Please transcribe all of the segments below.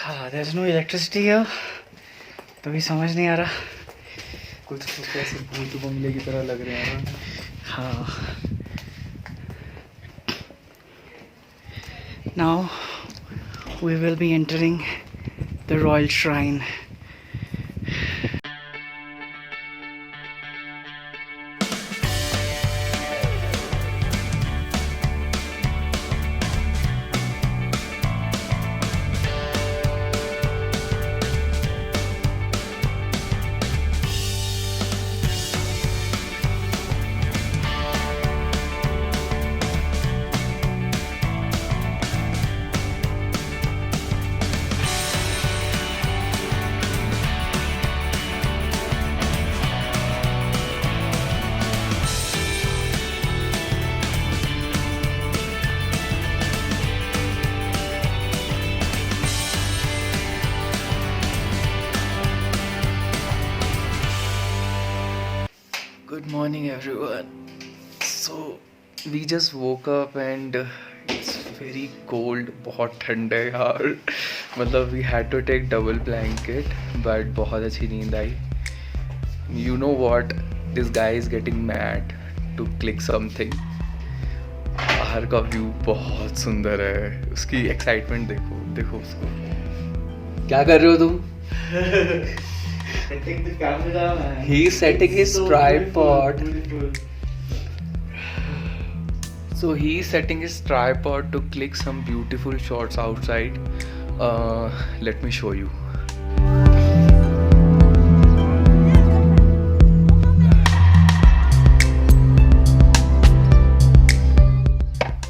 There is no electricity here, तभी समझ नहीं आ रहा। कुछ तो ऐसे भूत बंगले की तरह लग रहे हैं ना। हाँ, now we will be entering the royal shrine. Good morning everyone. So we just woke up and it's very cold. बहुत ठंड है यार. मतलब we had to take double blanket, but बहुत अच्छी नींद आई. You know what? This guy is getting mad to click something. बाहर का व्यू बहुत सुंदर है. उसकी एक्साइटमेंट देखो, देखो उसको. क्या कर रहे हो तुम? Setting the camera, man. He's setting his tripod. So he's setting his tripod to click some beautiful shots outside. Let me show you.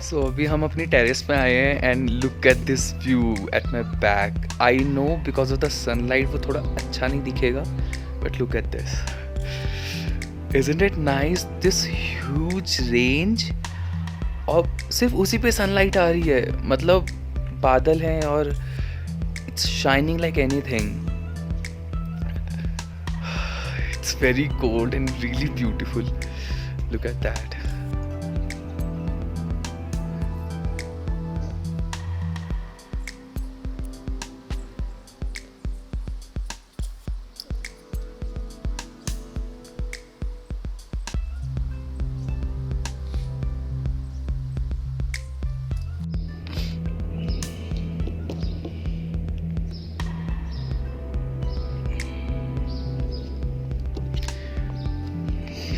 So अभी हम अपनी टेरेस पे आए हैं and look at this view at my back. I know because of the sunlight वो थोड़ा अच्छा नहीं दिखेगा, but look at this. Isn't it nice? This huge range और सिर्फ उसी पे सनलाइट आ रही है. मतलब बादल हैं और it's shining like anything. It's very cold and really beautiful. Look at that.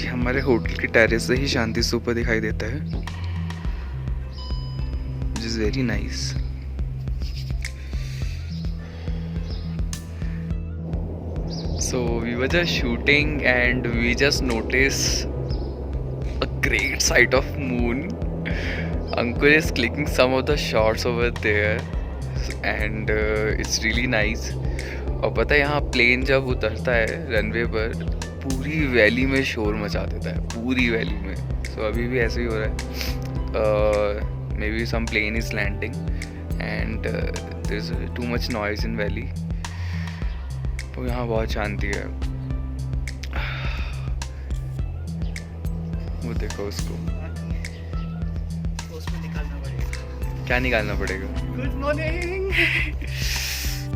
हमारे होटल की टेरेस से ही शांति स्तूप दिखाई देता है, which is very nice. So we were just shooting and we just noticed a great sight of moon. Ankur is clicking some of the shots over there and it's really nice. और पता है यहाँ plane जब उतरता है runway पर पूरी valley में शोर मचा देता है, पूरी वैली में. सो अभी भी ऐसे ही हो रहा है. Maybe some plane is landing and there is too much noise in valley. तो यहाँ बहुत शांति है. वो देखो उसको. उसमें निकालना पड़ेगा. क्या निकालना पड़ेगा? Good morning.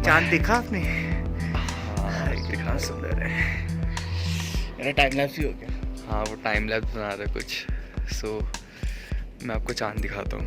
चांद दिखा आपने? हाँ दिखा. सुंदर है. मेरा टाइम लैप्स ही हो गया. हाँ वो टाइम लैप्स बना रहा है कुछ. सो मैं आपको चांद दिखाता हूँ.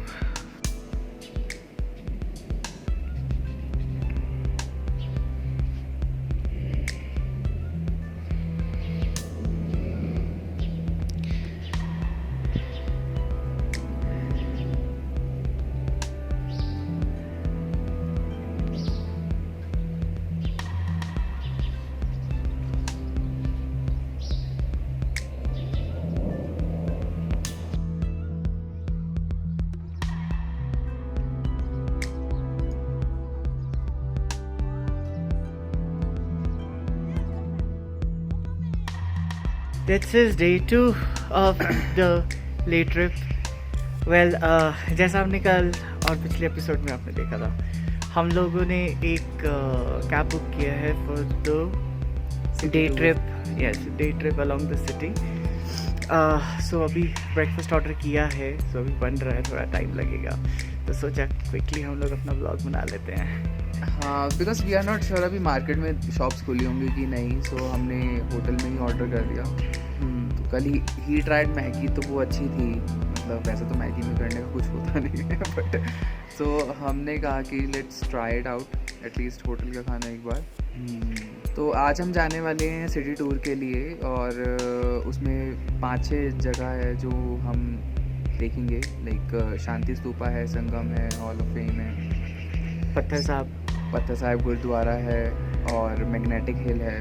This is day 2 of the late trip. Well, जैसा आपने कल और पिछले एपिसोड में आपने देखा था, हम लोगों ने एक कैब बुक किया है for the day trip. Yes, day trip along the city. So अभी ब्रेकफास्ट ऑर्डर किया है, सो अभी बन रहा है, थोड़ा टाइम लगेगा. तो सोचा क्विकली हम लोग अपना ब्लॉग बना लेते हैं. हाँ, because we are not sure अभी मार्केट में शॉप्स खुली होंगी कि नहीं, सो हमने होटल में ही ऑर्डर कर दिया। तो कल ही ट्राइड मैगी, तो वो अच्छी थी, मतलब वैसे तो मैगी में करने का कुछ होता नहीं है बट सो हमने कहा कि let's try it out, at least hotel का खाना एक बार। तो आज हम जाने वाले हैं सिटी टूर के लिए, और उसमें 5-6 जगह है जो हम देखेंगे, लाइक शांति स्तूपा है, संगम है, हॉल ऑफ फेम है, पत्थर साहिब गुरुद्वारा है, और मैग्नेटिक हिल है।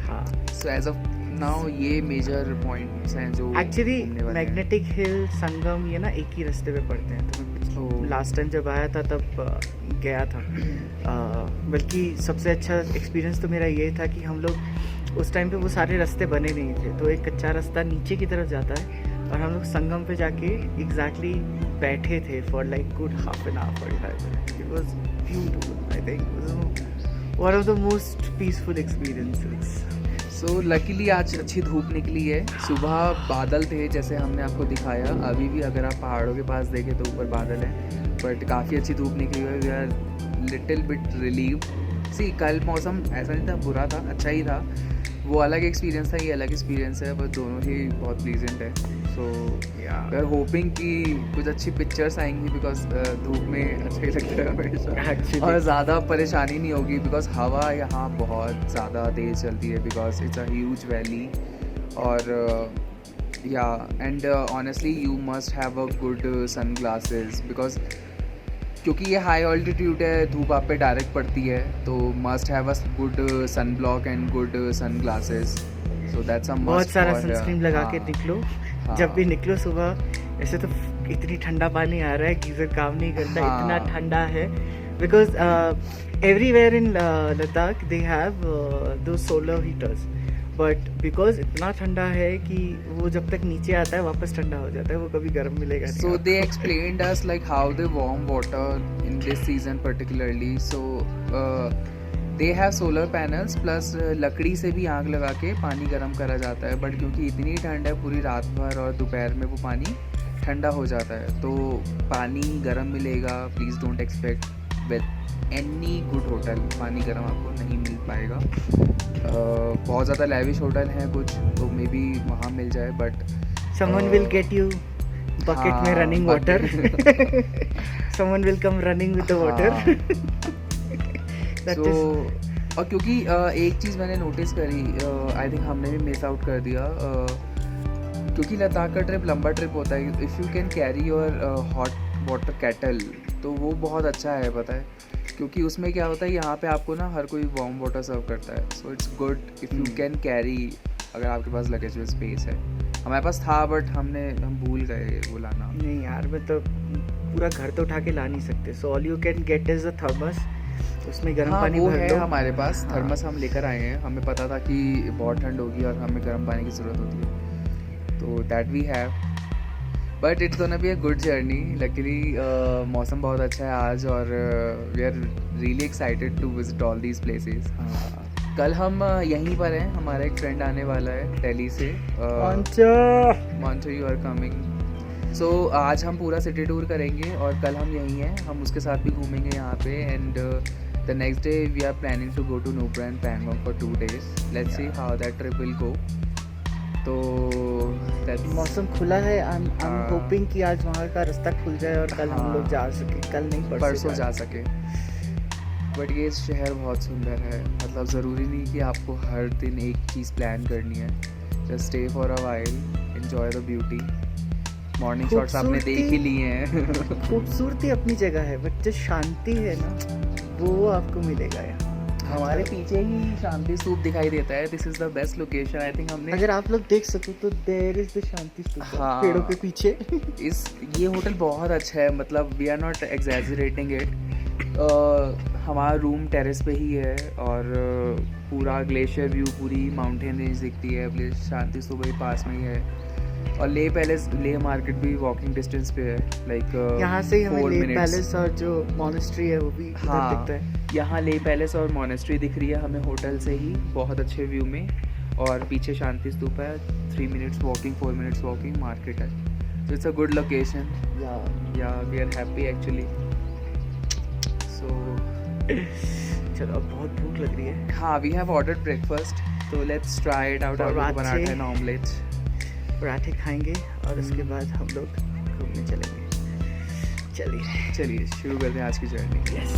हाँ, सो एज ऑफ नाउ ये मेजर पॉइंट्स हैं जो एक्चुअली घूमने वाले हैं। मैग्नेटिक हिल, संगम, ये ना एक ही रास्ते पे पड़ते हैं। तो मैं ओह। लास्ट टाइम जब आया था तब गया था। बल्कि सबसे अच्छा एक्सपीरियंस तो मेरा ये था कि हम लोग उस टाइम पे वो सारे रास्ते बने नहीं थे, तो एक कच्चा रास्ता नीचे की तरफ जाता है, और हम लोग संगम पे जाके एग्जैक्टली बैठे थे for like good half an hour, 45 minute. It was beautiful, I think one of the most peaceful experiences. So luckily आज अच्छी धूप निकली है। सुबह बादल थे जैसे हमने आपको दिखाया, अभी भी अगर आप पहाड़ों के पास देखें तो ऊपर बादल है, बट काफ़ी अच्छी धूप निकली हुई है। We are little bit relieve. See कल मौसम ऐसा नहीं था बुरा था, अच्छा ही था। वो अलग एक्सपीरियंस था, ये अलग एक्सपीरियंस है, बट दोनों ही बहुत प्लीजेंट है। सो वी आर होपिंग कि कुछ अच्छी पिक्चर्स आएंगी, बिकॉज धूप में अच्छा ही लगता है हमेशा, Actually. और ज़्यादा परेशानी नहीं होगी, बिकॉज हवा यहाँ बहुत ज़्यादा तेज़ चलती है, because it's a huge valley. और या and honestly you must have a good sunglasses, because क्योंकि ये हाई ऑल्टीट्यूड है, धूप आप पे डायरेक्ट पड़ती है, तो must have a good sunblock and good sunglasses. So that's a must. बहुत सारा सनस्क्रीन लगा के निकलो। हाँ। जब भी निकलो सुबह, ऐसे तो इतनी ठंडा पानी आ रहा है, गीजर काम नहीं करता, हाँ। इतना ठंडा है। Because everywhere in Ladakh they have दो सोलर हीटर्स, बट बिकॉज इतना ठंडा है कि वो जब तक नीचे आता है वापस ठंडा हो जाता है, वो कभी गर्म मिलेगा नहीं। So आपको। they explained us like how they warm water in this season particularly. So they have solar panels plus लकड़ी से भी आग लगा के पानी गर्म करा जाता है, बट क्योंकि इतनी ठंड है पूरी रात भर और दोपहर में वो पानी ठंडा हो जाता है, तो पानी गर्म मिलेगा। Please don't expect with any good hotel पानी गर्म आपको नहीं मिल पाएगा। बहुत ज़्यादा लैविश होटल हैं कुछ, तो मे बी वहाँ मिल जाए, but Someone will get you bucket में हाँ, running water. Someone will come running with the water. That so is और क्योंकि एक चीज़ मैंने नोटिस करी, आई थिंक हमने भी मिस आउट कर दिया, क्योंकि लद्दाख का ट्रिप लंबा ट्रिप होता है। If you can carry your hot water cattle, तो वो बहुत अच्छा है, पता है, क्योंकि उसमें क्या होता है, यहाँ पे आपको ना हर कोई वार्म वाटर सर्व करता है। So it's good if you can carry, अगर आपके पास लगेज में स्पेस है। हमारे पास था, बट हम भूल गए वो लाना। नहीं यार, मैं तो पूरा घर तो उठा के ला नहीं सकते। So all you can get is a thermos, उसमें गर्म हाँ, पानी वो भर है लो। हमारे पास। हाँ। थर्मस हम लेकर आए हैं, हमें पता था कि बहुत ठंड होगी और हमें गर्म पानी की ज़रूरत होती है, तो that we have. But it's gonna be a good journey. Luckily मौसम बहुत अच्छा है आज, और we are really excited to visit all these places. कल हम यहीं पर हैं, हमारा एक फ्रेंड आने वाला है दिल्ली से। मानचो यू आर कमिंग। सो आज हम पूरा सिटी टूर करेंगे, और कल हम यहीं हैं, हम उसके साथ भी घूमेंगे यहाँ पे। And the next day we are planning to go to Nubra and Pangong for 2 days। Let's see how that trip will go. तो that's- मौसम खुला है। आई एम हाँ। होपिंग कि आज वहाँ का रास्ता खुल जाए और कल हम हाँ। लोग जा सके। कल नहीं, परसों जा सके। बट ये शहर बहुत सुंदर है, मतलब ज़रूरी नहीं कि आपको हर दिन एक चीज़ प्लान करनी है। Just stay for a while, enjoy the beauty. Morning shots आपने देख ही लिए हैं। खूबसूरती अपनी जगह है, बट जो शांति है ना, वो आपको मिलेगा यहाँ। हमारे पीछे ही शांति स्तूप दिखाई देता है। This is the best location I think. हमने अगर आप लोग देख सको तो देयर इज द शांति स्तूप, हाँ। पेड़ों के पीछे। ये होटल बहुत अच्छा है, मतलब we are not exaggerating it. हमारा रूम टेरेस पे ही है, और पूरा ग्लेशियर व्यू, पूरी माउंटेन रेंज दिखती है। शांति स्तूप भी पास में ही है, और लेह पैलेस, लेह मार्केट भी वॉकिंग डिस्टेंस पे है, लाइक यहाँ से ही हमें 4 लेह minutes। पैलेस और जो मॉनेस्ट्री है वो भी उधर हाँ, दिखता है। यहाँ लेह पैलेस और मॉनेस्ट्री दिख रही है हमें होटल से ही, बहुत अच्छे व्यू में। और पीछे शांति स्तूप है, 3 minutes walking, 4 minutes walking, market है। So it's a good location. Yeah, we are happy actually. So चलो अब बहुत भूख लग रही है। हाँ, वी हैव ऑर्डर्ड ब्रेकफास्ट, तो लेट्स ट्राई इट आउट। पराठे। And omelette. पराठे खाएंगे और उसके बाद हम लोग घूमने चलेंगे। चलिए शुरू करते हैं आज की journey. Yes.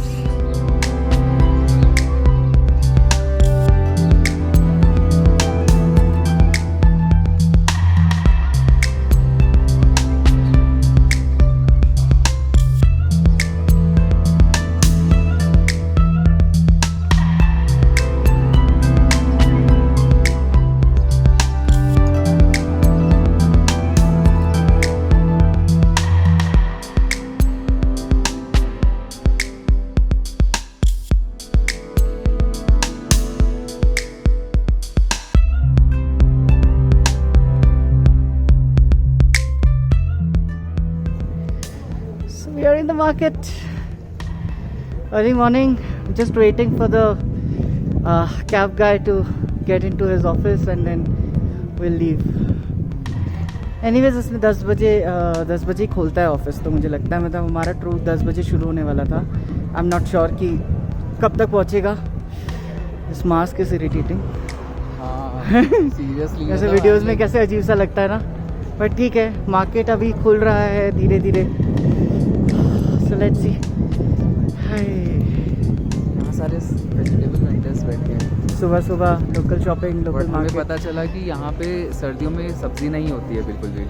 So we are in the market. Early morning, just waiting for the cab guy to get into his office and then we'll leave. Anyways, इसमें 10 बजे ही खोलता है ऑफिस, तो मुझे लगता है मतलब हमारा टूर 10 बजे शुरू होने वाला था। आई एम नॉट श्योर कि कब तक पहुँचेगा। इस मास्क इज इरिटेटिंग। हाँ सीरियसली, ऐसे वीडियोस में कैसे अजीब सा लगता है ना, बट ठीक है, मार्केट अभी खुल रहा है धीरे धीरे। So let's see. यहाँ सारे वेजिटेबल वेंडर्स बैठे हैं। सुबह सुबह लोकल शॉपिंग, लोकल बट हमें मार्केट। पता चला कि यहाँ पे सर्दियों में सब्जी नहीं होती है बिल्कुल भी।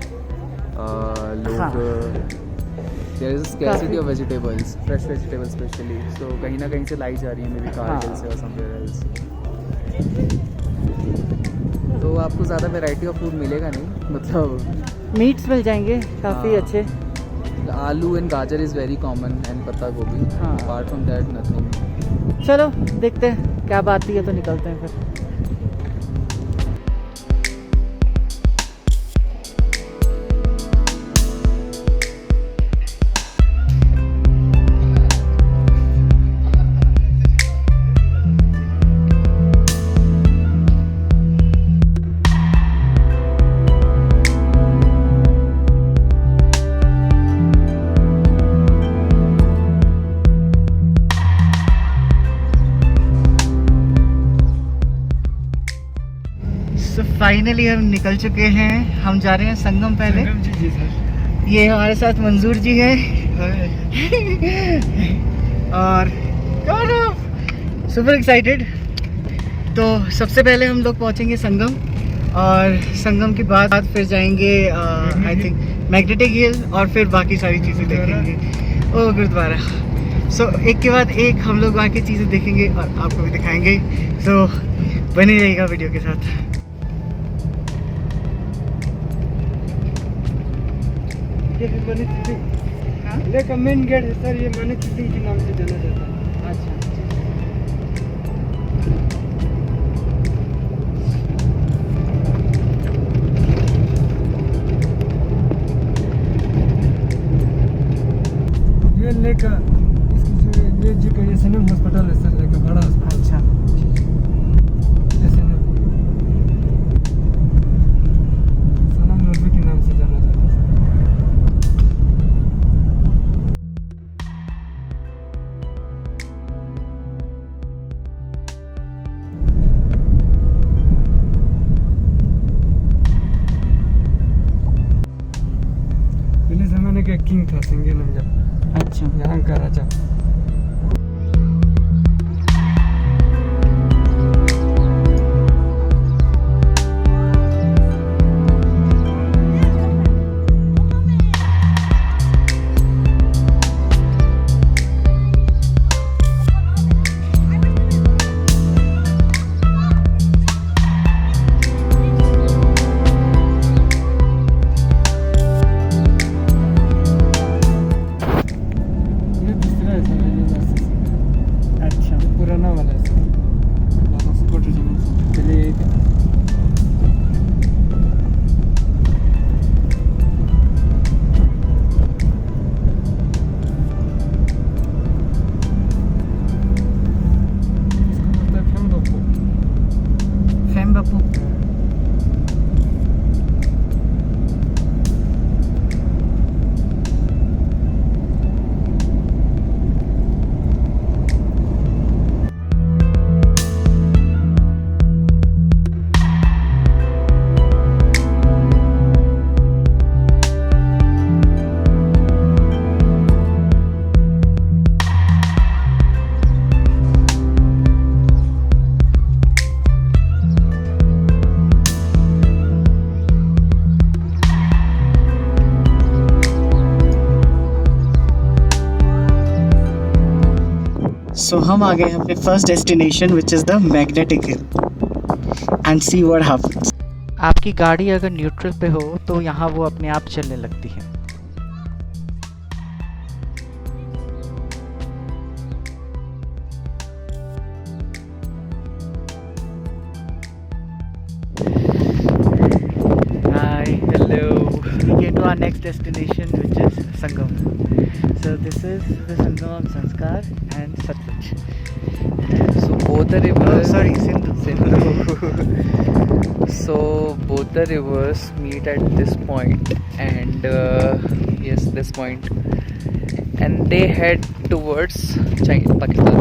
लोग हाँ। There is scarcity of vegetables, fresh vegetables specially, so कहीं ना कहीं से लाई जा रही है, मे बी कारगिल से और समवेयर एल्स। तो आपको ज़्यादा वैरायटी ऑफ फूड मिलेगा नहीं, मतलब मीट्स मिल जाएंगे काफ़ी हाँ। अच्छे। आलू एंड गाजर इज़ वेरी कॉमन एंड पत्ता गोभी। हाँ। Apart from that nothing. चलो देखते हैं, क्या बात है तो निकलते हैं फिर। सो फाइनली हम निकल चुके हैं। हम जा रहे हैं संगम। पहले जी सर। ये हमारे साथ मंजूर जी हैं और सुपर एक्साइटेड। तो सबसे पहले हम लोग पहुंचेंगे संगम और संगम के बाद फिर जाएंगे आई थिंक मैग्नेटिक हिल और फिर बाकी सारी चीज़ें देखेंगे। ओ गुरुद्वारा। सो एक के बाद एक हम लोग बाकी चीज़ें देखेंगे और आपको भी दिखाएंगे। सो बने रहिएगा वीडियो के साथ। का मेन गेट है सर, ये मानिक सिंह के नाम से जाना जाता है। अच्छा, ये लेका ये जी का ये सनम हॉस्पिटल है सर, लेका बड़ा हॉस्पिटल। अच्छा। ये सनम नूरबी के नाम से जाना जाता है सर। पहले जमाने का किंग था सिंगे नमजा, अच्छा। यहाँ का राजा। ये बिस्तरा है सर। सो हम आ गए अपने first destination which is the magnetic hill and see what happens. आपकी गाड़ी अगर न्यूट्रल पे हो तो यहाँ वो अपने आप चलने लगती है। Hi, hello. We came to our next destination, which is Sangam. So this is the Sangam of Sanskar and Satluj. So both the Oh, rivers. sorry, Sindhu. So both the rivers meet at this point, and yes, this point, and they head towards China, Pakistan.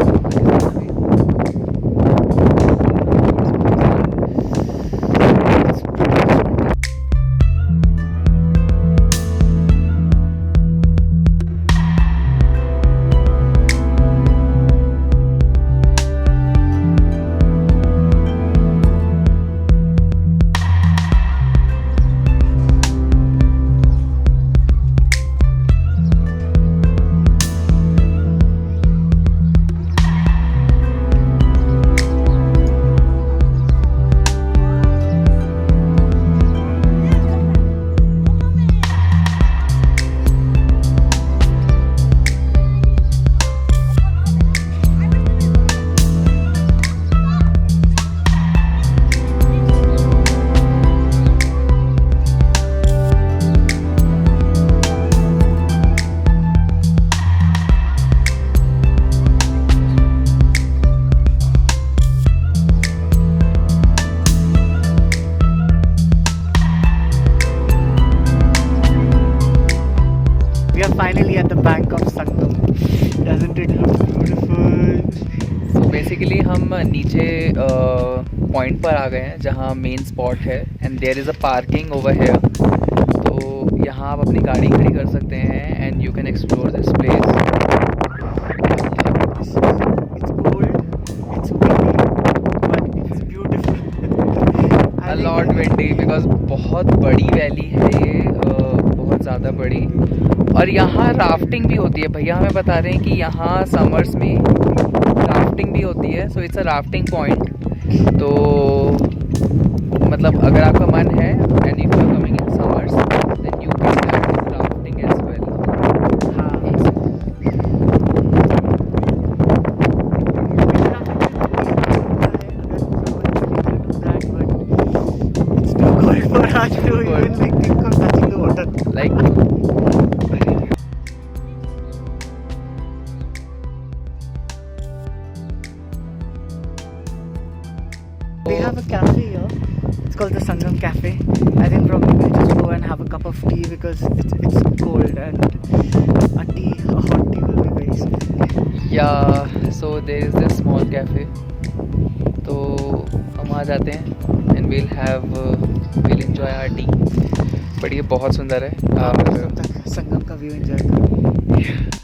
We are finally at the bank of Sangam. Doesn't it look beautiful? So basically हम नीचे point पर आ गए हैं जहाँ main spot है, and there is a parking over here. तो यहाँ आप अपनी गाड़ी खड़ी कर सकते हैं and you can explore this place. It's cold, it's windy, but it's beautiful. I A think lot windy because बहुत बड़ी वैली है ये, बहुत ज़्यादा बड़ी। और यहाँ राफ्टिंग भी होती है। भैया हमें बता रहे हैं कि यहाँ समर्स में राफ्टिंग भी होती है। So it's a rafting point. तो मतलब अगर आपका मन है and if you are coming in summers then you can do rafting as well. for us to even like think of touching the water. Like They have a cafe here. It's called the Sangam Cafe. I think probably we'll just go and have a cup of tea because it's cold and a hot tea will be very sweet. या so there is this small cafe. तो हम आ जाते हैं and will enjoy our tea. But ये बहुत सुंदर है। तब तक संगम का व्यू एंजॉय करो।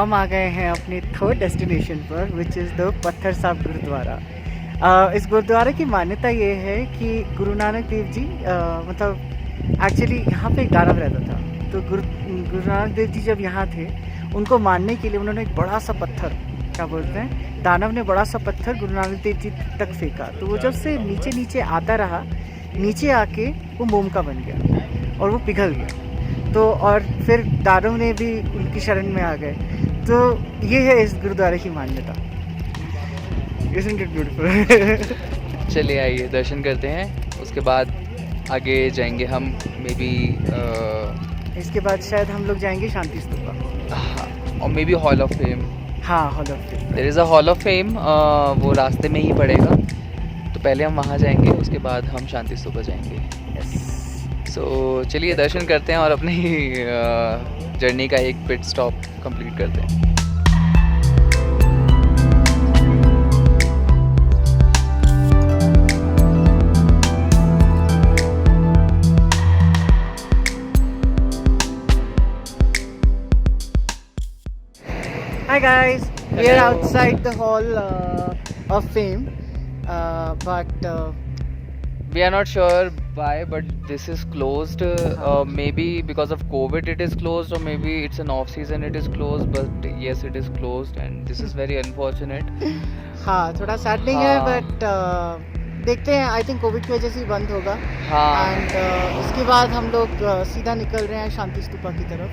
हम आ गए हैं अपने थर्ड डेस्टिनेशन पर, विच इज़ द पत्थर साहब गुरुद्वारा। इस गुरुद्वारे की मान्यता ये है कि गुरु नानक देव जी मतलब एक्चुअली यहाँ पे एक दानव रहता था। तो गुरु नानक देव जी जब यहाँ थे, उनको मारने के लिए उन्होंने एक बड़ा सा पत्थर, क्या बोलते हैं, दानव ने बड़ा सा पत्थर गुरु नानक देव जी तक फेंका। तो वो जब से नीचे नीचे आता रहा, नीचे आके वो मोम का बन गया और वो पिघल गया। तो और फिर दानव ने भी उनकी शरण में आ गए। तो ये है इस गुरुद्वारे की मान्यता। Isn't it beautiful? चलिए आइए दर्शन करते हैं, उसके बाद आगे जाएंगे हम मे बी इसके बाद शायद हम लोग जाएंगे शांति स्तूपा और maybe hall of fame. हाँ, hall of fame. There is a hall of fame, वो रास्ते में ही पड़ेगा। तो पहले हम वहाँ जाएंगे, उसके बाद हम शांति स्तूपा जाएंगे। सो चलिए दर्शन करते हैं और अपनी जर्नी का एक पिट स्टॉप कंप्लीट करते हैं। Hi guys, we are Hello. outside the hall of fame, but We are not sure why, but this is closed. Maybe because of COVID it is closed, or maybe it's an off season it is closed. But yes, it is closed, and this is very unfortunate. हाँ, थोड़ा saddening है, हाँ। But देखते हैं। I think Covid की वजह से ही बंद होगा। हाँ, एंड उसके बाद हम लोग सीधा निकल रहे हैं शांति स्तूपा की तरफ।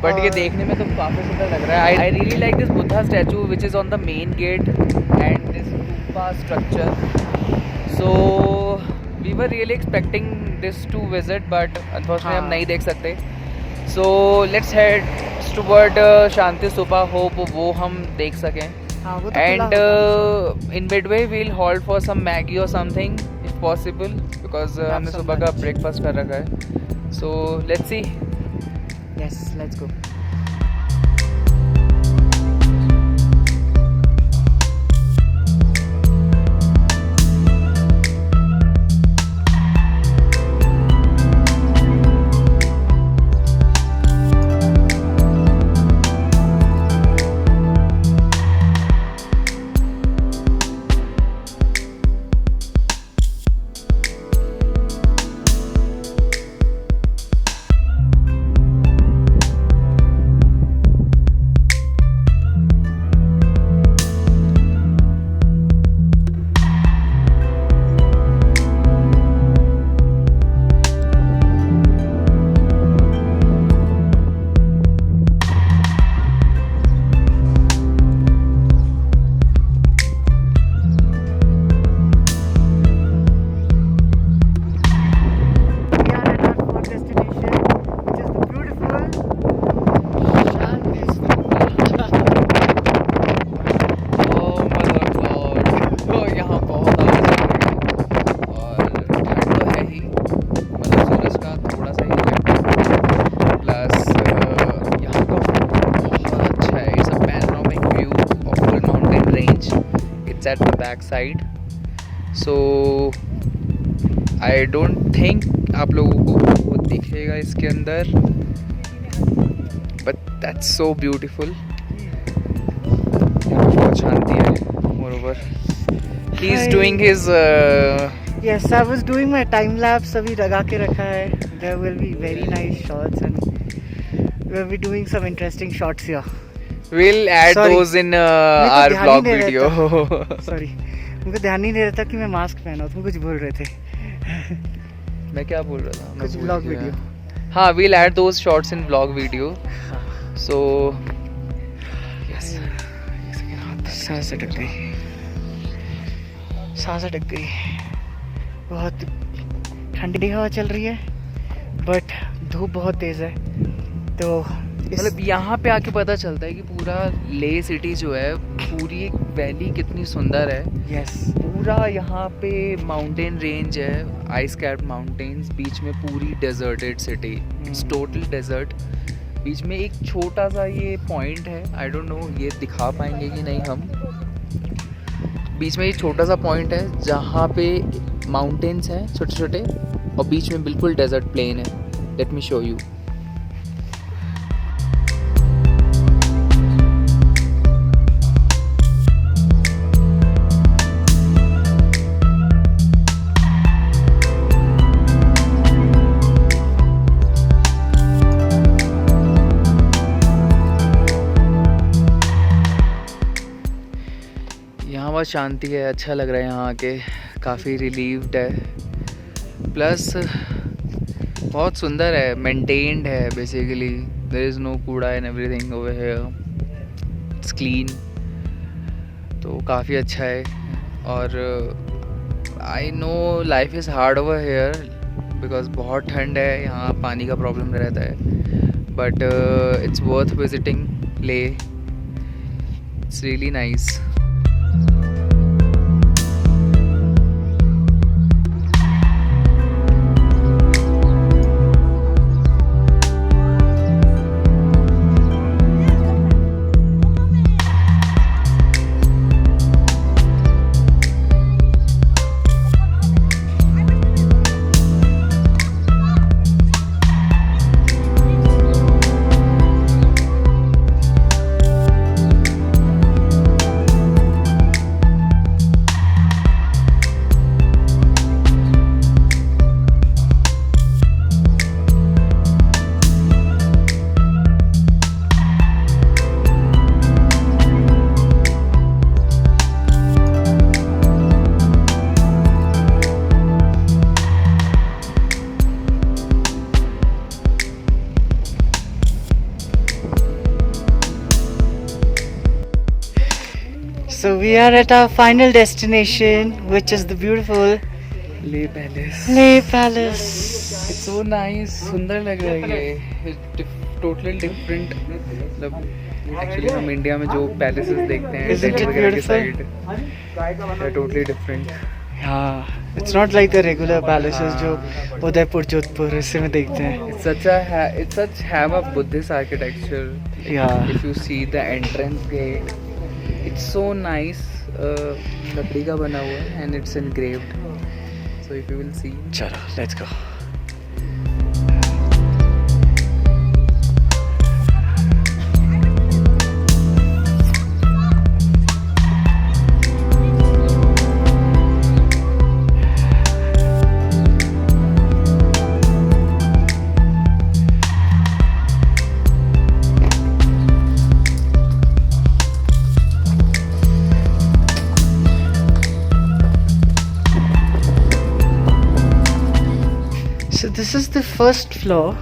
बट ये और- देखने में तो काफी सुंदर लग रहा है। I really like this Buddha statue which is on the main gate and this stupa structure. So we were really expecting this to visit, but unfortunately हम हाँ। नहीं देख सकते। So let's head toward Shanti stupa, hope वो हम देख सकें। हाँ, वो तो खुला And होगा। in midway we'll halt for some Maggie or something if possible, because हमने some सुबह का lunch. breakfast कर रखा है। So let's see. Yes, let's go. We are at our fourth destination, which is the beautiful Shanti Stupa. Oh mother of God, तो यहाँ बहुत आवाज़ आ रही है और ठंड तो है ही, मतलब सूरज का थोड़ा सा ही है, प्लस यहाँ का बहुत अच्छा है। It's a panoramic view of full mountain range, it's at the back side. So I don't think आप लोगों को वो दिखेगा इसके अंदर, बट दैट्स सो ब्यूटीफुल। यहाँ पे बहुत शांति है। Moreover he is Hi. Doing his Yes, I was doing my time lapse. अभी लगा के रखा है। There will be very nice shots and we'll be doing some interesting shots here. Will add Sorry. Those in मेरे को our ध्यान blog ही नहीं video. Sorry, मुझे ध्यान ही नहीं रहता कि मैं मास्क पहना हूँ। तुम कुछ बोल रहे थे। मैं क्या बोल रहा था? मैं कुछ भूल vlog गया। video. हाँ, we'll add those shots in vlog video. So yes. सांस अटक गई, सांस अटक गई। बहुत ठंडी हवा चल रही है, बट धूप बहुत तेज़ है। तो मतलब यहाँ पे आके पता चलता है कि पूरा ले सिटी जो है, पूरी एक वैली कितनी सुंदर है। यस, पूरा यहाँ पे माउंटेन रेंज है, आइस कैप्ड माउंटेन्स, बीच में पूरी deserted city, it's total desert. बीच में एक छोटा सा ये पॉइंट है, आई डोंट नो ये दिखा पाएंगे कि नहीं हम। बीच में एक छोटा सा पॉइंट है जहाँ पे माउंटेन्स हैं छोटे छोटे, और बीच में बिल्कुल डेजर्ट प्लेन है। Let me show you. यहाँ बहुत शांति है, अच्छा लग रहा है यहाँ आके, काफ़ी रिलीव्ड है, प्लस बहुत सुंदर है, मेंटेन्ड है बेसिकली, देयर इज़ नो कूड़ा and everything over here, it's clean, तो काफ़ी अच्छा है। और I know life is hard over here because बहुत ठंड है यहाँ, पानी का प्रॉब्लम रहता है, बट इट्स वर्थ विजिटिंग ले, it's really nice. So we are at our final destination, which is the beautiful ले palace, Le Palace. It's so nice, सुंदर लग रहा है ये, टोटली डिफरेंट, मतलब एक्चुअली हम इंडिया में जो पैलेसेस देखते हैं Isn't it दिल्ली वगैरह की beautiful? Side, totally different. हाँ, it's not like the regular palaces जो उदयपुर जोधपुर ऐसे में देखते हैं. It's such have a Buddhist architecture. Yeah. If you see the entrance gate, it's so nice. लकड़ी का बना हुआ है and it's engraved. So if you will see. चलो, let's go. So this is the first floor,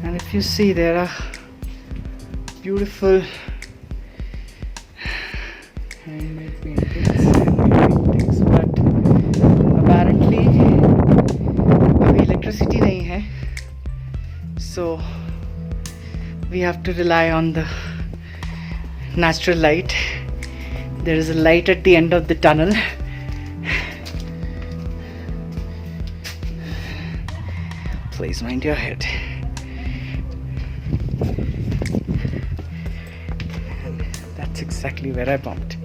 and if you see, there are beautiful Handmade paintings. paintings, but apparently अभी electricity नहीं है, so we have to rely on the natural light. There is a light at the end of the tunnel. Please mind your head. That's exactly where I bumped.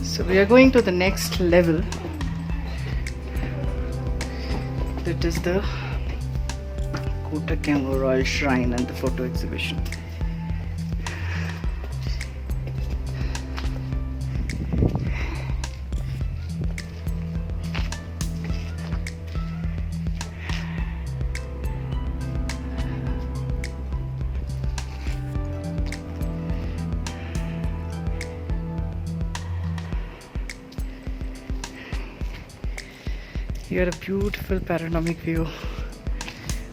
So we are going to the next level. That is the Kotak Kango Royal Shrine and the photo exhibition. Here a beautiful panoramic view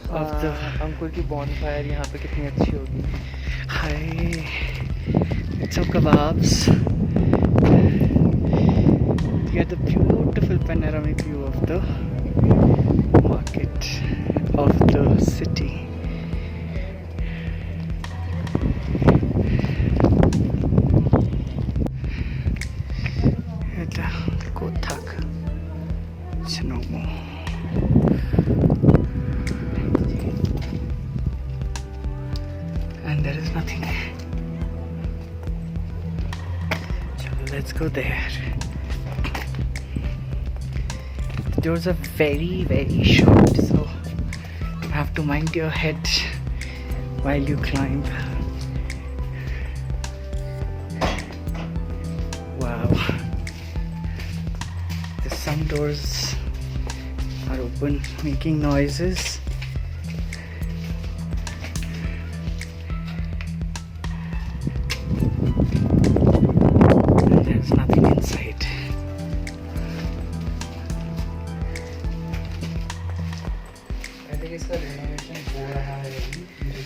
of the अंकुर की bonfire यहाँ पे कितनी अच्छी होगी। Hi, some kebabs. You get the beautiful panoramic view of the market of the city. It's Kotak. It's no more. And there is nothing. So let's go there. The doors are very, very short, so you have to mind your head while you climb. Wow. Some doors are open, making noises. There's nothing inside. I think इसका renovation हो रहा है अभी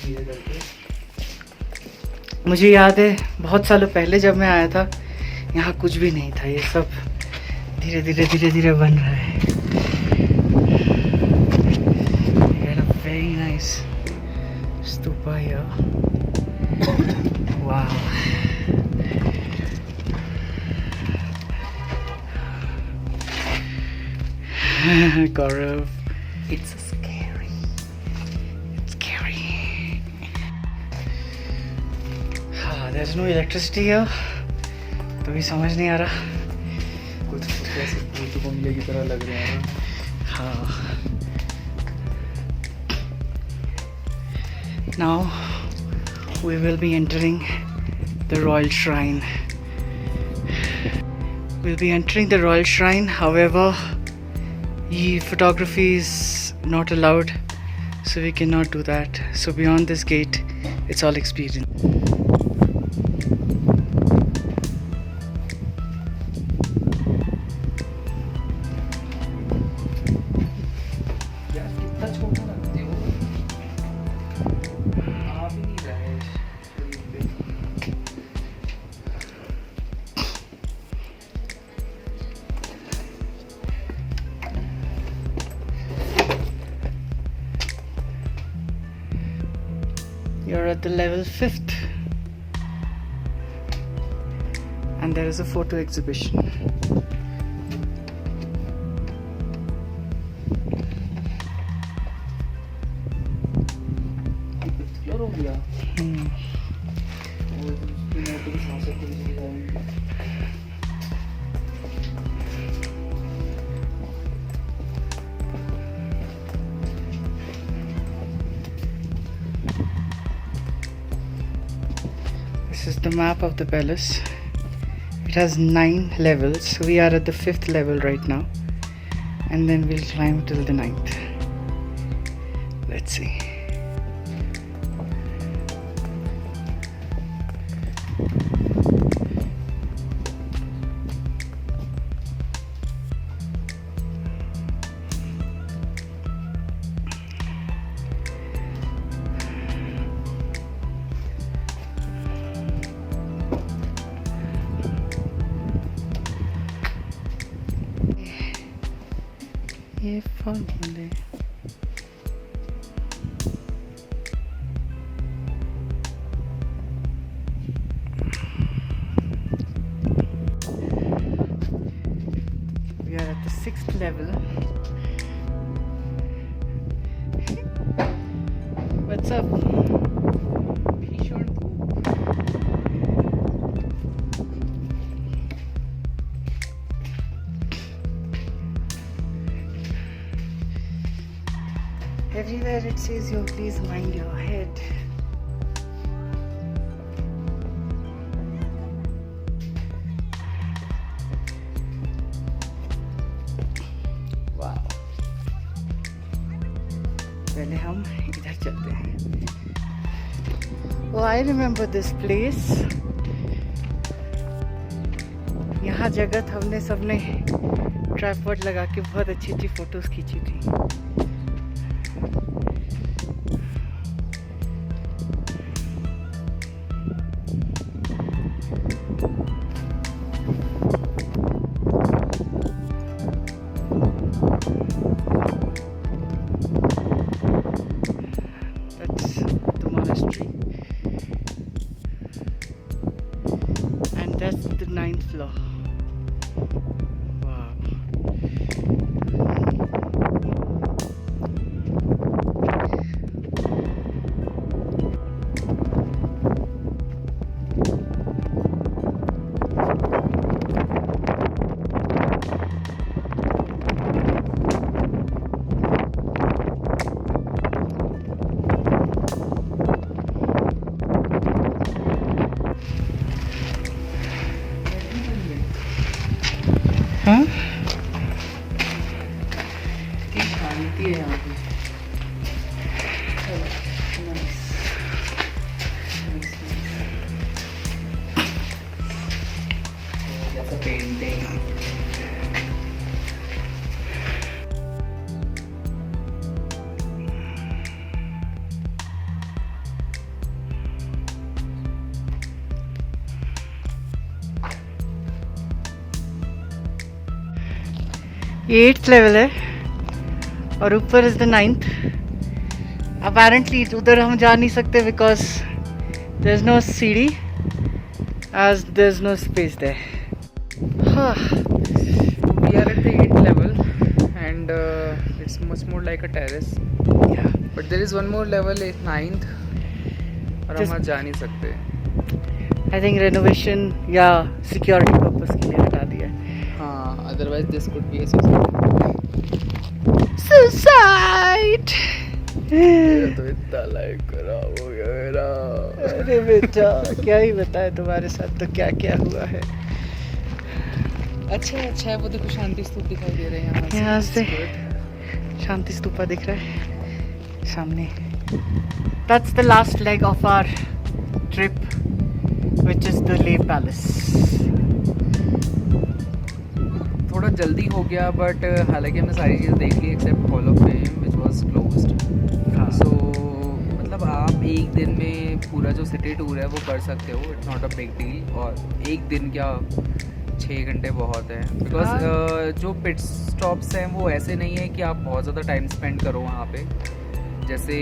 धीरे-धीरे करके. मुझे याद है बहुत सालों पहले जब मैं आया था, यहाँ कुछ भी नहीं था. ये सब धीरे धीरे बन रहा है. Very nice stupa here. Wow. Gaurav, it's scary. It's scary. There's no electricity here. तो भी समझ नहीं आ रहा. कुछ ऐसे भूत बंगले की तरह लग रहे हैं ना. हाँ. Now we will be entering the Royal Shrine. We'll be entering the Royal Shrine. However, photography is not allowed, so we cannot do that. So beyond this gate, it's all experience. यार कितना छोटा लगते हो. आ भी नहीं रहा है screen पे. You're at the level 5th, and there is a photo exhibition. Clear हो गया. Hmm. और उसकी मोटर की सांसें खुल चली जाएंगी. This is the map of the palace. It has 9 levels. We are at the 5th level right now, and then we'll climb till the 9th. Let's see. ये formula. We are at the 6th level. What's up? भीषण धूप. Everywhere it says you please mind your head. Wow. पहले हम इधर चलते हैं. Oh, I remember this place. यहाँ जगह हमने सबने ट्राइपॉड लगा के बहुत अच्छी अच्छी फोटोज खींची थी. That's the monastery, and that's the 9th floor. Wow. हाँ शांति है यहाँ पे पेंटिंग ये 8th लेवल है और ऊपर इज द 9th. अपेरेंटली उधर हम जा नहीं सकते बिकॉज देयर इज नो सीढ़ी as there's no space there. We are at the 8th level and it's much more like a terrace. Yeah. But there is one more level, 9th. और हम Just- वहाँ जा नहीं सकते. I think renovation या security purpose के लिए हटा दिया है. हाँ, otherwise this could be a suicide. Suicide. तो इतना लाइक खराब हो गया मेरा. अरे बेटा क्या ही बताए तुम्हारे साथ तो क्या क्या हुआ है. अच्छा है वो देखो शांति स्तूप दिखाई दे रहे हैं यहाँ से It's good. शांति स्तूपा दिख रहा है सामने. That's the last leg of our trip, which is the Leh Palace. थोड़ा जल्दी हो गया बट हालांकि हमने सारी चीज़ें देख ली except hall of fame which was closed. So मतलब आप एक दिन में पूरा जो सिटी टूर है वो कर सकते हो. It's not a big deal. और एक दिन क्या 6 घंटे बहुत है बिकॉज जो पिट स्टॉप्स हैं वो ऐसे नहीं है कि आप बहुत ज़्यादा टाइम स्पेंड करो वहाँ पे. जैसे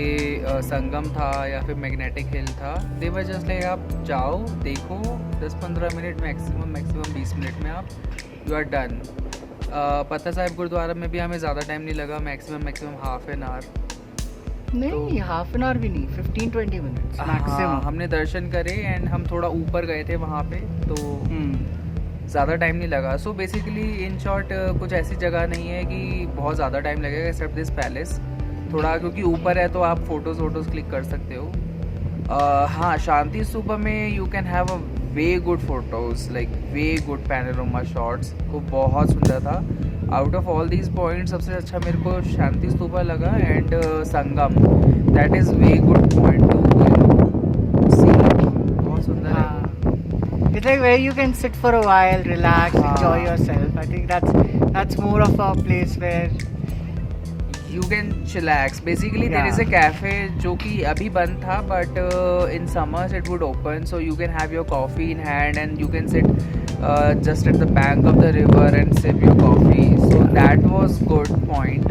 संगम था या फिर मैग्नेटिक हिल था. दे वर जस्ट लाइक आप जाओ देखो 10-15 मिनट मैक्सिमम 20 मिनट में आप यू आर डन. पता साहिब गुरुद्वारा में भी हमें ज़्यादा टाइम नहीं लगा. Maximum half an hour. नहीं हाफ एन आवर भी नहीं 15-20 मिनट्स मैक्सिमम. हमने दर्शन करे एंड हम थोड़ा ऊपर गए थे वहाँ पे तो ज़्यादा टाइम नहीं लगा. सो बेसिकली इन शॉर्ट कुछ ऐसी जगह नहीं है कि बहुत ज़्यादा टाइम लगेगा एक्सेप्ट दिस पैलेस. थोड़ा क्योंकि ऊपर है तो आप फोटोज़ क्लिक कर सकते हो. हाँ शांति स्तूपा में you can have a very good photos like very good panorama shots. वो बहुत सुंदर था. Out of all these point सबसे अच्छा मेरे को शांति स्तूपा लगा and Sangam. That is very good point to see. बहुत सुंदर है. It's like where you can sit for a while, relax, enjoy yourself. I think that's more of a place where You can chillax. Basically, there is a cafe जो कि अभी बंद था but in summers it would open, so you can have your coffee in hand and you can sit just at the bank of the river and sip your coffee. So that was good point.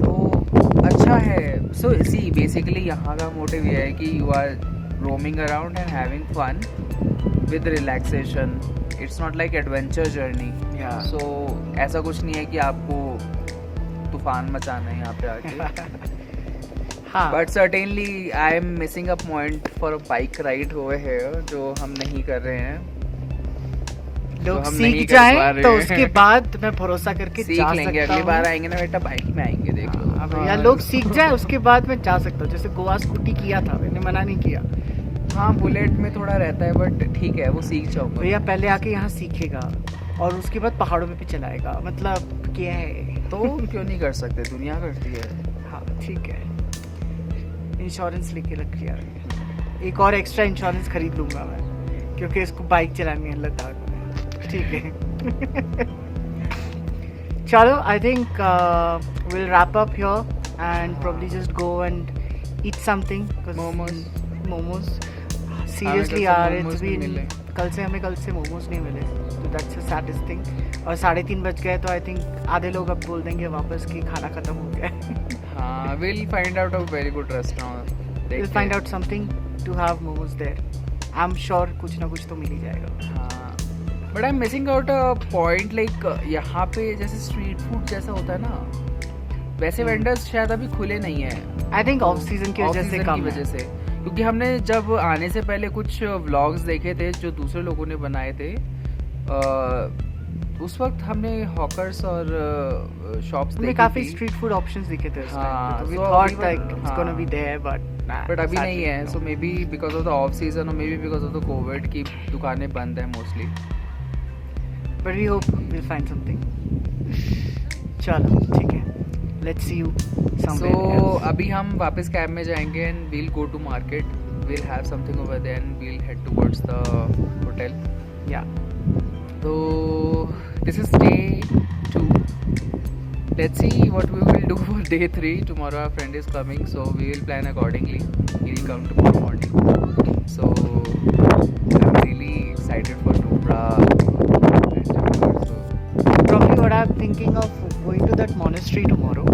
तो अच्छा है. So see, basically यहाँ का motive ये है कि you are roaming around and having fun with relaxation. It's not like adventure journey. Yeah. So ऐसा कुछ नहीं है कि आपको तूफान मचाना है यहाँ पे आके. हाँ but certainly I am missing a point for a bike ride over here जो हम नहीं कर रहे हैं. लोग हम नहीं सीख कर पा जाएं रहे तो हैं. उसके बाद मैं भरोसा करके सीख जा लेंगे. सकता अगली बार हूँ. आएंगे ना बेटा बाइक में आएंगे देख लो. हाँ, भैया लोग सीख जाए उसके बाद मैं जा सकता हूँ. जैसे गोवा स्कूटी किया था मैंने मना नहीं किया. हाँ बुलेट में थोड़ा रहता है बट ठीक है वो सीख जाऊंगा. भैया पहले आके यहाँ सीखेगा और उसके बाद पहाड़ों में भी चलाएगा. मतलब क्या है तो क्यों नहीं कर सकते. दुनिया करती है. हाँ ठीक है. इंश्योरेंस लेके रख लिया. एक और एक्स्ट्रा इंश्योरेंस खरीद लूँगा मैं क्योंकि इसको बाइक चलानी है लद्दाख में. ठीक है. चलो I think will wrap up here and probably just go and eat something. Momos seriously यार इट्स बीन कल से मोमोज नहीं मिले तो दैट्स अ सैडेस्ट थिंग. और 3:30 बज गए तो आई थिंक आधे लोग अब बोल देंगे वापस कि खाना खत्म हो गया है. हाँ will find out a very good restaurant. We'll find out something to have momos there. I'm sure कुछ ना कुछ तो मिल ही जाएगा. हाँ but I am missing out a point like यहाँ पे जैसे स्ट्रीट फूड जैसा होता है ना वैसे वेंडर्स शायद अभी खुले नहीं है. आई थिंक ऑफ सीजन की वजह से कम वजह से क्योंकि हमने जब आने से पहले कुछ व्लॉग्स देखे थे जो दूसरे लोगों ने बनाए थे उस वक्त हमने हॉकर्स और शॉप्स देखी काफी थी. स्ट्रीट फूड ऑप्शंस दिखे थे उस हाँ, टाइम पे. तो we so thought अभी like वो- it's gonna be there but अभी नहीं है. no. So maybe because of the off season और maybe because of the covid की दुकानें बंद है mostly. but we hope we'll find something. चलो ठीक है, let's see you somewhere So else. अभी हम वापस कैब में जाएंगे and we'll go to market. We'll have something over there and we'll head towards the hotel. Yeah. So this is day 2. Let's see what we will do for day 3. Tomorrow our friend is coming, so we will plan accordingly. He will come tomorrow morning. So I'm really excited for Nubra. So Probably what I'm thinking of going to that monastery tomorrow.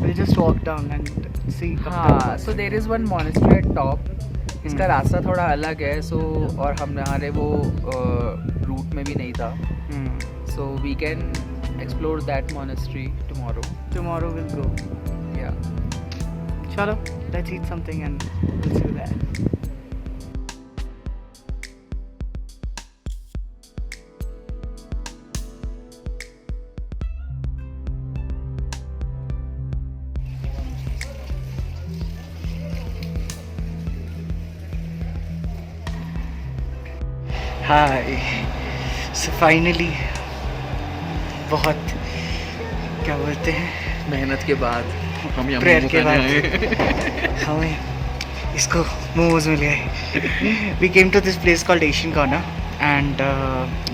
We'll just walk down and see. हाँ, so there is one monastery at top. इसका रास्ता थोड़ा अलग है, so और हमारे वो root में भी नहीं था, so we can explore that monastery tomorrow. Tomorrow we'll go. Yeah. Chalo, let's eat something and we'll see you there. Hi, so finally बहुत क्या बोलते हैं मेहनत के बाद हम यहाँ प्रेयर मोमो के खाने बाद आए। हमें इसको मोमोज मिल गए. We came to this place called Asian corner and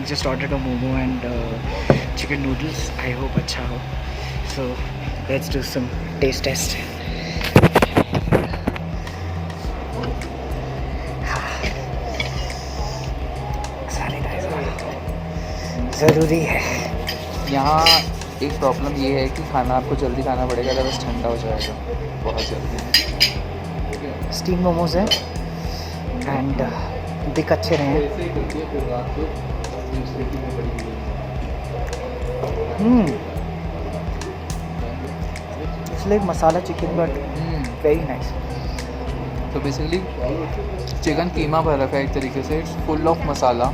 just ordered a momo and chicken noodles. I hope अच्छा हो. So let's do some taste. ज़रूरी है. यहाँ एक प्रॉब्लम ये है कि खाना आपको जल्दी खाना पड़ेगा, अदरवाइज ठंडा हो जाएगा बहुत जल्दी. स्टीम मोमोज हैं एंड दिख अच्छे रहे हैं. It's like masala chicken but very nice. तो बेसिकली चिकन कीमा भर रखा है एक तरीके से. It's full of masala,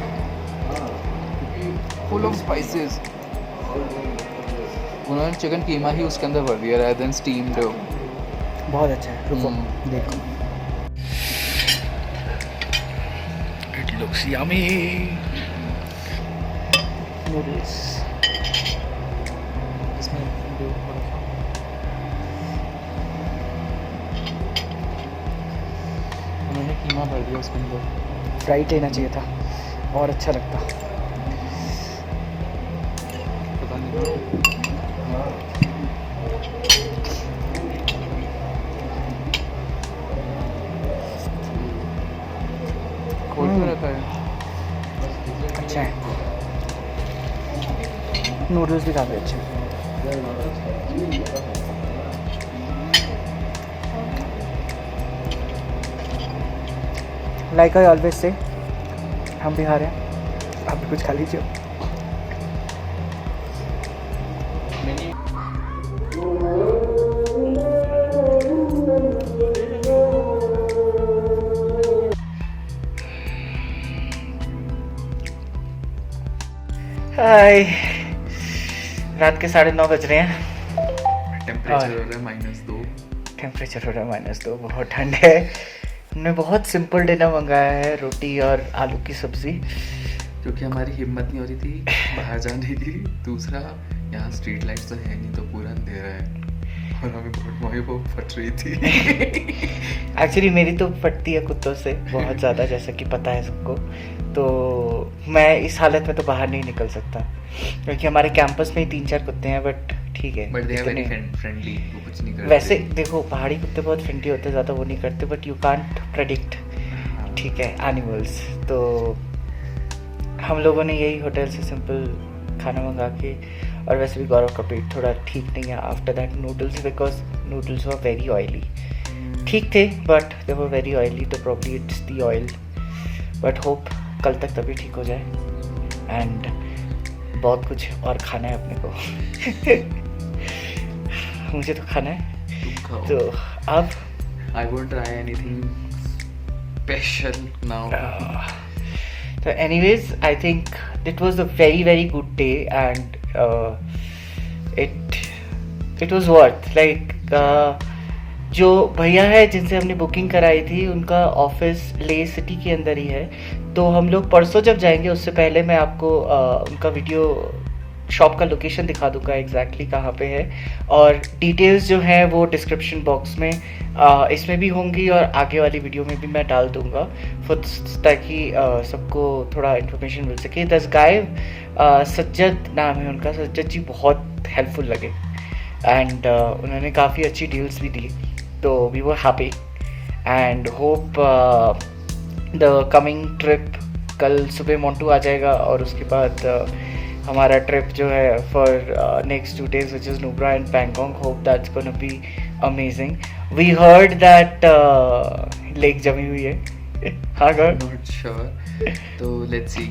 full of spices. उन्होंने चिकन कीमा ही उसके अंदर भर दिया rather than steamed. बहुत अच्छा है. रुको देखो. It looks yummy. नूडल्स. इसमें उन्होंने कीमा भर दिया उसके अंदर. फ्राइड लेना चाहिए था और अच्छा लगता. पता नहीं खोल क्यों रखा है. अच्छा है. नूडल्स भी काफ़ी अच्छे हैं. लाइक आई ऑलवेज से हम बिहार हैं, आप भी कुछ खा लीजिए. हाय, रात के 9:30 बज रहे हैं. टेम्परेचर हो रहा है -2. टेम्परेचर हो रहा है -2. बहुत ठंड है. हमने बहुत सिंपल डिनर मंगाया है, रोटी और आलू की सब्ज़ी. क्योंकि हमारी हिम्मत नहीं हो रही थी बाहर जाने की. दूसरा यहाँ स्ट्रीट लाइट्स तो है नहीं, तो पूरा अंधेरा है और हमें बहुत फट रही थी. एक्चुअली मेरी तो फटती है कुत्तों से बहुत ज़्यादा, जैसा कि पता है सबको. तो मैं इस हालत में तो बाहर नहीं निकल सकता, क्योंकि हमारे कैंपस में ही 3-4 कुत्ते हैं. बट ठीक है, बट दे आर वेरी इतने- फ्रेंडली. वो कुछ नहीं करते. वैसे देखो पहाड़ी कुत्ते बहुत फ्रेंडली होते हैं, ज़्यादा वो नहीं करते. बट यू कांट प्रेडिक्ट, ठीक है, एनिमल्स. तो हम लोगों ने यही होटल से सिंपल खाना मंगा के, और वैसे भी गौरव का पेट थोड़ा ठीक नहीं है after that noodles, because noodles were very oily. ठीक थे but they were very oily, तो probably it's the oil. But hope कल तक तभी ठीक हो जाए. एंड बहुत कुछ और खाना है अपने को. मुझे तो खाना है. तुम खाओ. तो अब I won't try anything special now. so anyways, I think it was a very good day, and it was worth like जो भैया है जिनसे हमने बुकिंग कराई थी, उनका ऑफिस ले सिटी के अंदर ही है. तो हम लोग परसों जब जाएंगे उससे पहले मैं आपको उनका वीडियो शॉप का लोकेशन दिखा दूंगा एग्जैक्टली कहाँ पे है, और डिटेल्स जो हैं वो डिस्क्रिप्शन बॉक्स में इसमें भी होंगी और आगे वाली वीडियो में भी मैं डाल दूंगा ताकि सबको थोड़ा इन्फॉर्मेशन मिल सके। दस गाय सज्जद नाम है उनका, सज्जद जी बहुत हेल्पफुल लगे एंड उन्होंने काफ़ी अच्छी डील्स भी दी, तो we were happy and hope the coming trip कल सुबह मोंटू आ जाएगा और उसके बाद हमारा ट्रिप जो है for next 2 days which is Nubra and Pangong, hope that's gonna be amazing. We heard that lake जमी हुई है। हाँ गौरव, नॉट श्योर, तो लेट्स सी।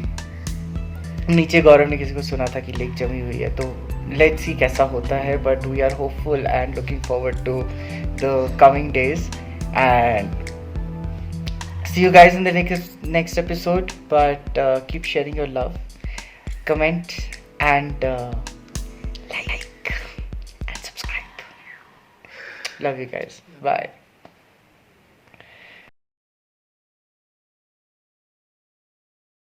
नीचे गौरव ने किसी को सुना था कि लेक जमी हुई है, तो लेट्स सी कैसा होता है, but we are hopeful and looking forward to the coming days and see you guys in the next episode, but keep sharing your love, comment and like and subscribe. Love you guys, bye.